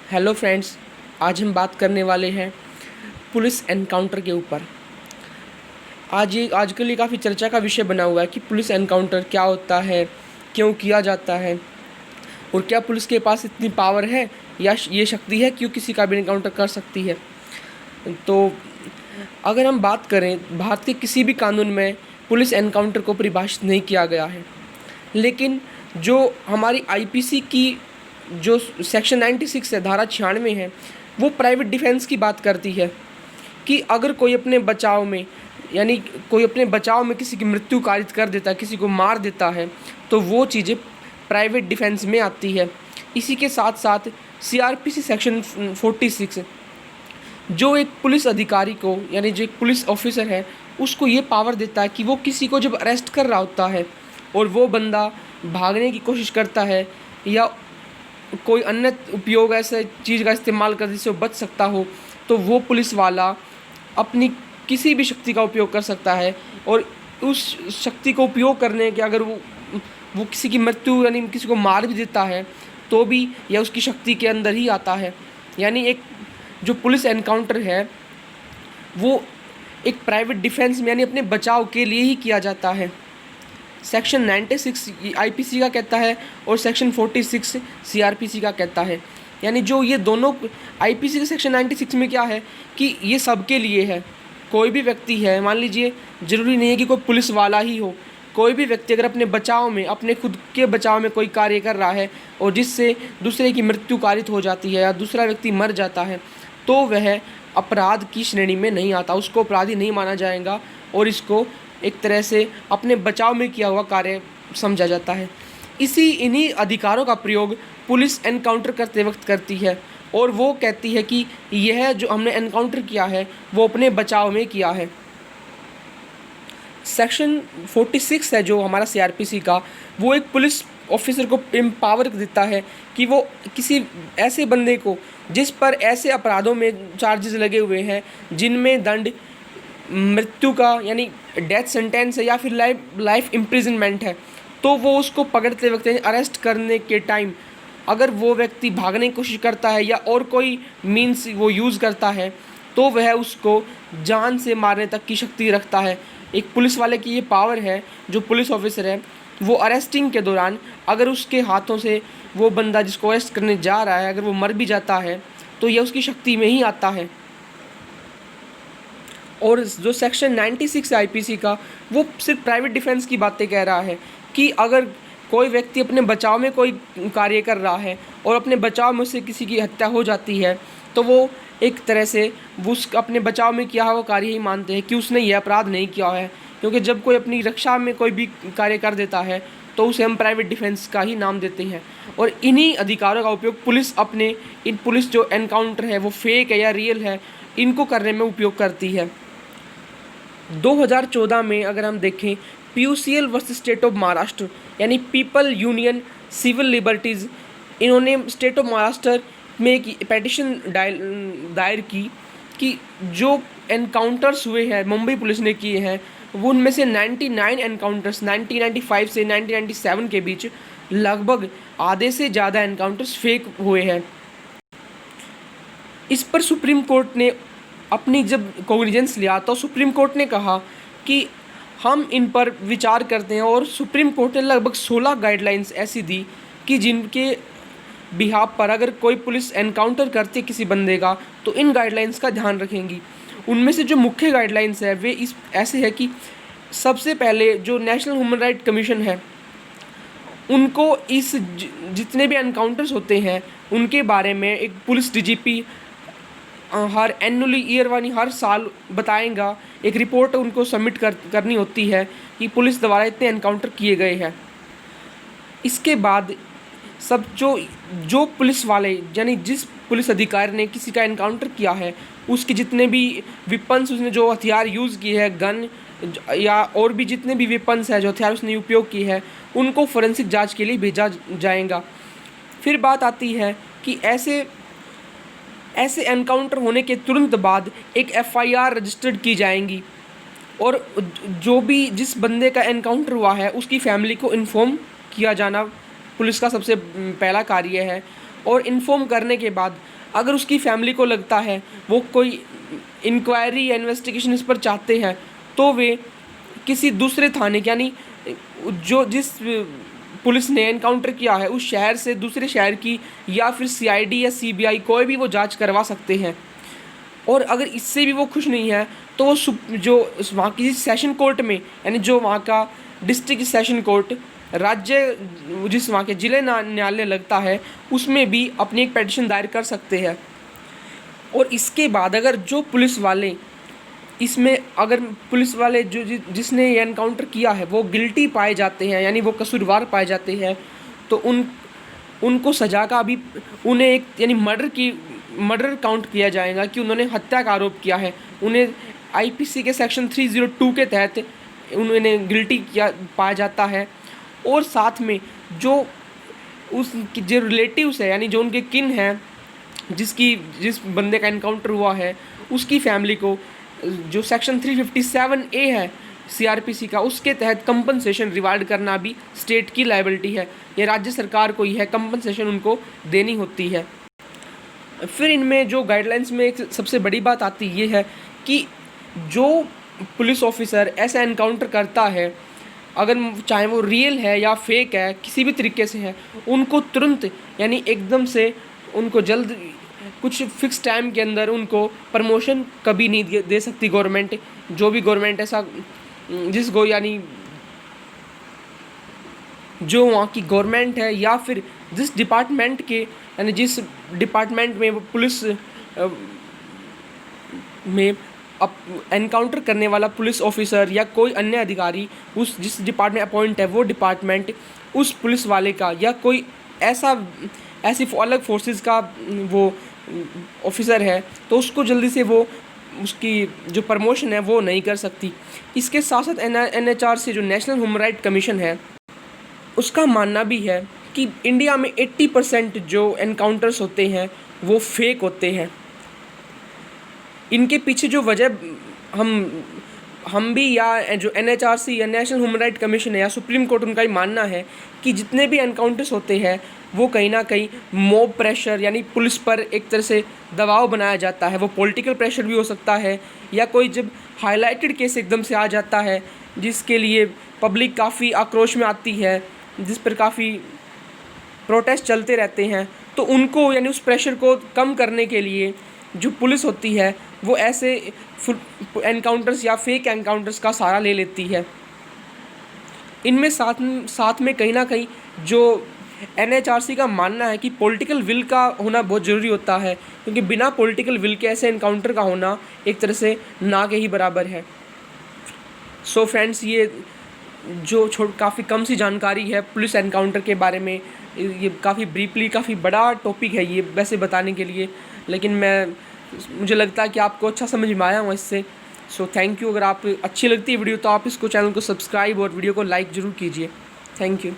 Hello friends, आज हम बात करने वाले हैं पुलिस एनकाउंटर के ऊपर। आजकल ये काफ़ी चर्चा का विषय बना हुआ है कि पुलिस एनकाउंटर क्या होता है, क्यों किया जाता है और क्या पुलिस के पास इतनी पावर है या ये शक्ति है कि वो किसी का भी एनकाउंटर कर सकती है। तो अगर हम बात करें, भारत के किसी भी कानून में पुलिस एनकाउंटर को परिभाषित नहीं किया गया है, लेकिन जो हमारी आईपीसी की जो सेक्शन 96 है, धारा 96 है, वो प्राइवेट डिफेंस की बात करती है कि अगर कोई अपने बचाव में, यानी कोई अपने बचाव में किसी की मृत्यु कारित कर देता है, किसी को मार देता है, तो वो चीज़ें प्राइवेट डिफेंस में आती है। इसी के साथ साथ सीआरपीसी सेक्शन 46 जो एक पुलिस अधिकारी को, यानी जो एक पुलिस ऑफिसर है, उसको ये पावर देता है कि वो किसी को जब अरेस्ट कर रहा होता है और वो बंदा भागने की कोशिश करता है या कोई अन्य उपयोग ऐसे चीज़ का इस्तेमाल कर जिससे वो बच सकता हो, तो वो पुलिस वाला अपनी किसी भी शक्ति का उपयोग कर सकता है। और उस शक्ति को उपयोग करने के अगर वो किसी की मृत्यु यानी किसी को मार भी देता है तो भी यह उसकी शक्ति के अंदर ही आता है। यानी एक जो पुलिस एनकाउंटर है वो एक प्राइवेट डिफेंस में, यानी अपने बचाव के लिए ही किया जाता है। सेक्शन 96 आईपीसी का कहता है और सेक्शन 46 सीआरपीसी का कहता है। यानी जो ये दोनों आईपीसी के सेक्शन 96 में क्या है कि ये सबके लिए है। कोई भी व्यक्ति है, मान लीजिए ज़रूरी नहीं है कि कोई पुलिस वाला ही हो, कोई भी व्यक्ति अगर अपने बचाव में, अपने खुद के बचाव में कोई कार्य कर रहा है और जिससे दूसरे की मृत्यु कारित हो जाती है या दूसरा व्यक्ति मर जाता है, तो वह अपराध की श्रेणी में नहीं आता, उसको अपराधी नहीं माना जाएगा और इसको एक तरह से अपने बचाव में किया हुआ कार्य समझा जाता है। इन्हीं अधिकारों का प्रयोग पुलिस एनकाउंटर करते वक्त करती है और वो कहती है कि यह जो हमने एनकाउंटर किया है वो अपने बचाव में किया है। सेक्शन 46 है जो हमारा सीआरपीसी का, वो एक पुलिस ऑफिसर को एम्पावर देता है कि वो किसी ऐसे बंदे को जिस पर ऐसे अपराधों में चार्जेस लगे हुए हैं जिनमें दंड मृत्यु का यानी डेथ सेंटेंस है या फिर लाइफ इम्प्रिजनमेंट है, तो वो उसको पकड़ते वक्त अरेस्ट करने के टाइम अगर वो व्यक्ति भागने की कोशिश करता है या और कोई मीन्स वो यूज़ करता है तो वह उसको जान से मारने तक की शक्ति रखता है। एक पुलिस वाले की ये पावर है, जो पुलिस ऑफिसर है वो अरेस्टिंग के दौरान अगर उसके हाथों से वो बंदा जिसको अरेस्ट करने जा रहा है अगर वो मर भी जाता है तो यह उसकी शक्ति में ही आता है। और जो सेक्शन 96 आईपीसी का, वो सिर्फ प्राइवेट डिफेंस की बातें कह रहा है कि अगर कोई व्यक्ति अपने बचाव में कोई कार्य कर रहा है और अपने बचाव में से किसी की हत्या हो जाती है तो वो एक तरह से वो अपने बचाव में किया हुआ कार्य ही मानते हैं कि उसने यह अपराध नहीं किया है। क्योंकि जब कोई अपनी रक्षा में कोई भी कार्य कर देता है तो उसे हम प्राइवेट डिफेंस का ही नाम देते हैं। और इन्हीं अधिकारों का उपयोग पुलिस जो एनकाउंटर है वो फेक है या रियल है, इनको करने में उपयोग करती है। 2014 में अगर हम देखें, PUCL versus state of Maharashtra यानी पीपल यूनियन सिविल लिबर्टीज़, इन्होंने स्टेट ऑफ महाराष्ट्र में एक पेटिशन दायर की कि जो एनकाउंटर्स हुए हैं मुंबई पुलिस ने किए हैं वो उनमें से 99 एनकाउंटर्स 1995 से 1997 के बीच लगभग आधे से ज़्यादा एनकाउंटर्स फेक हुए हैं। इस पर सुप्रीम कोर्ट ने अपनी जब कोग्निजेंस लिया तो सुप्रीम कोर्ट ने कहा कि हम इन पर विचार करते हैं और सुप्रीम कोर्ट ने लगभग 16 गाइडलाइंस ऐसी दी कि जिनके बिहाफ पर अगर कोई पुलिस एनकाउंटर करती है किसी बंदे का तो इन गाइडलाइंस का ध्यान रखेंगी। उनमें से जो मुख्य गाइडलाइंस है वे ऐसे है कि सबसे पहले जो नेशनल ह्यूमन राइट कमीशन है उनको जितने भी एनकाउंटर्स होते हैं उनके बारे में एक पुलिस डीजीपी हर एनुअली ईयर वानी हर साल बताएगा, एक रिपोर्ट उनको सबमिट करनी होती है कि पुलिस द्वारा इतने एनकाउंटर किए गए हैं। इसके बाद सब जो पुलिस वाले यानी जिस पुलिस अधिकारी ने किसी का एनकाउंटर किया है उसके जितने भी विपन्स, उसने जो हथियार यूज़ किए हैं, गन या और भी जितने भी विपन्स हैं जो हथियार उसने उपयोग किए हैं, उनको फोरेंसिक जांच के लिए भेजा जाएगा। फिर बात आती है कि ऐसे एनकाउंटर होने के तुरंत बाद एक एफआईआर रजिस्टर्ड की जाएंगी और जो भी जिस बंदे का एनकाउंटर हुआ है उसकी फैमिली को इन्फॉर्म किया जाना पुलिस का सबसे पहला कार्य है। और इन्फॉर्म करने के बाद अगर उसकी फैमिली को लगता है वो कोई इंक्वायरी या इन्वेस्टिगेशन इस पर चाहते हैं, तो वे किसी दूसरे थाने यानी जिस पुलिस ने एनकाउंटर किया है उस शहर से दूसरे शहर की या फिर सीआईडी या सीबीआई कोई भी वो जांच करवा सकते हैं। और अगर इससे भी वो खुश नहीं है तो वो जो वहाँ की सेशन कोर्ट में यानी जो वहाँ का डिस्ट्रिक्ट सेशन कोर्ट राज्य जिस वहाँ के ज़िले न्यायालय लगता है उसमें भी अपनी एक पिटीशन दायर कर सकते हैं। और इसके बाद अगर जो पुलिस वाले इसमें अगर पुलिस वाले जिसने ये एनकाउंटर किया है वो गिल्टी पाए जाते हैं यानी वो कसूरवार पाए जाते हैं, तो उनको सज़ा का भी उन्हें एक यानी मर्डर काउंट किया जाएगा कि उन्होंने हत्या का आरोप किया है। उन्हें आईपीसी के सेक्शन 302 के तहत उन्हें गिल्टी किया पाया जाता है। और साथ में जो जो रिलेटिव्स है यानी जो उनके किन हैं जिस बंदे का एनकाउंटर हुआ है उसकी फैमिली को जो सेक्शन 357A है सीआरपीसी का उसके तहत कंपनसेशन रिवार्ड करना भी स्टेट की लायबिलिटी है। ये राज्य सरकार को ही है कंपनसेशन उनको देनी होती है। फिर इनमें जो गाइडलाइंस में एक सबसे बड़ी बात आती ये है कि जो पुलिस ऑफिसर ऐसा एनकाउंटर करता है अगर चाहे वो रियल है या फेक है किसी भी तरीके से है, उनको तुरंत यानी एकदम से उनको जल्द कुछ फिक्स टाइम के अंदर उनको प्रमोशन कभी नहीं दे सकती गवर्नमेंट। जो भी गवर्नमेंट ऐसा यानी जो वहाँ की गवर्नमेंट है या फिर जिस डिपार्टमेंट के यानी जिस डिपार्टमेंट में वो पुलिस में एनकाउंटर करने वाला पुलिस ऑफिसर या कोई अन्य अधिकारी उस जिस डिपार्टमेंट अपॉइंट है वो डिपार्टमेंट उस पुलिस वाले का या कोई ऐसी अलग फोर्सेस का वो ऑफिसर है तो उसको जल्दी से वो उसकी जो प्रमोशन है वो नहीं कर सकती। इसके साथ साथ NHRC जो नेशनल ह्यूमन राइट कमीशन है उसका मानना भी है कि इंडिया में 80% जो एनकाउंटर्स होते हैं वो फेक होते हैं। इनके पीछे जो वजह हम भी या जो NHRC या नेशनल ह्यूमन राइट कमीशन है या सुप्रीम कोर्ट उनका ही मानना है कि जितने भी एनकाउंटर्स होते हैं वो कहीं ना कहीं मॉब प्रेशर यानी पुलिस पर एक तरह से दबाव बनाया जाता है। वो पॉलिटिकल प्रेशर भी हो सकता है या कोई जब हाईलाइटेड केस एकदम से आ जाता है जिसके लिए पब्लिक काफ़ी आक्रोश में आती है, जिस पर काफ़ी प्रोटेस्ट चलते रहते हैं, तो उनको यानी उस प्रेशर को कम करने के लिए जो पुलिस होती है वो ऐसे एनकाउंटर्स या फेक एनकाउंटर्स का सहारा ले लेती है। इनमें साथ में कहीं ना कहीं जो NHRC का मानना है कि पॉलिटिकल विल का होना बहुत ज़रूरी होता है, क्योंकि बिना पॉलिटिकल विल के ऐसे एनकाउंटर का होना एक तरह से ना के ही बराबर है। सो फ्रेंड्स, ये जो काफ़ी कम सी जानकारी है पुलिस एनकाउंटर के बारे में, ये काफ़ी ब्रीफली काफ़ी बड़ा टॉपिक है ये वैसे बताने के लिए, लेकिन मुझे लगता है कि आपको अच्छा समझ में आया हूँ इससे। So thank you. अगर आप अच्छी लगती है वीडियो तो आप इसको चैनल को सब्सक्राइब और वीडियो को लाइक ज़रूर कीजिए। Thank you.